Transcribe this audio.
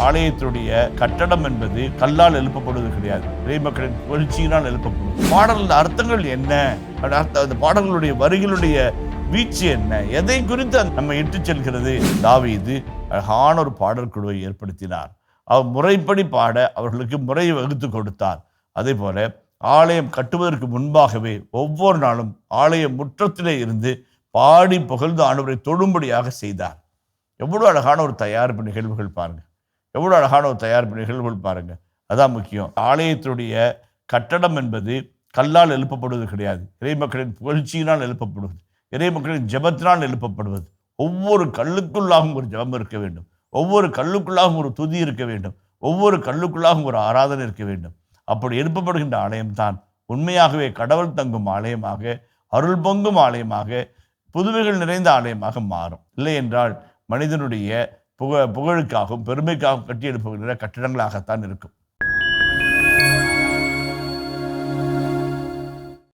ஆலயத்தினுடைய கட்டடம் என்பது கல்லால் எழுப்பப்படுவது கிடையாது, இறைமக்களின் புகழ்ச்சியினால் எழுப்பப்படுவது. பாடல்கள் அர்த்தங்கள் என்ன, அந்த பாடல்களுடைய வரிகளுடைய வீச்சு என்ன, எதை குறித்து நம்ம இட்டுச் செல்கிறது? தாவீது அழகான ஒரு பாடல் குழுவை ஏற்படுத்தினார். அவர் முறைப்படி பாட அவர்களுக்கு முறையை வகுத்து கொடுத்தார். அதே போல ஆலயம் கட்டுவதற்கு முன்பாகவே ஒவ்வொரு நாளும் ஆலய முற்றத்திலே இருந்து பாடி புகழ்ந்து ஆண்டவரை தொழும்படியாக செய்தார். எவ்வளவு அழகான ஒரு தயாரிப்பு நிகழ்வுகள் பாருங்க, எவ்வளவு அழகான ஒரு தயாரிப்பு நிகழ்வுகள் பாருங்க. அதான் முக்கியம். ஆலயத்தினுடைய கட்டடம் என்பது கல்லால் எழுப்பப்படுவது கிடையாது, இறைமக்களின் புகழ்ச்சியினால் எழுப்பப்படுவது, இறைமக்களின் ஜெபத்தினால் எழுப்பப்படுவது. ஒவ்வொரு கல்லுக்குள்ளாகவும் ஒரு ஜெபம் இருக்க வேண்டும், ஒவ்வொரு கல்லுக்குள்ளாகவும் ஒரு துதி இருக்க வேண்டும், ஒவ்வொரு கல்லுக்குள்ளாகவும் ஒரு ஆராதனை இருக்க வேண்டும். அப்படி எழுப்பப்படுகின்ற ஆலயம்தான் உண்மையாகவே கடவுள் தங்கும் ஆலயமாக, அருள் பொங்கும் ஆலயமாக, புதுமைகள் நிறைந்த ஆலயமாக மாறும். இல்லை என்றால் மனிதனுடைய புகழுக்காகவும் பெருமைக்காகவும் கட்டி எழுப்புகின்ற கட்டிடங்களாகத்தான் இருக்கும்.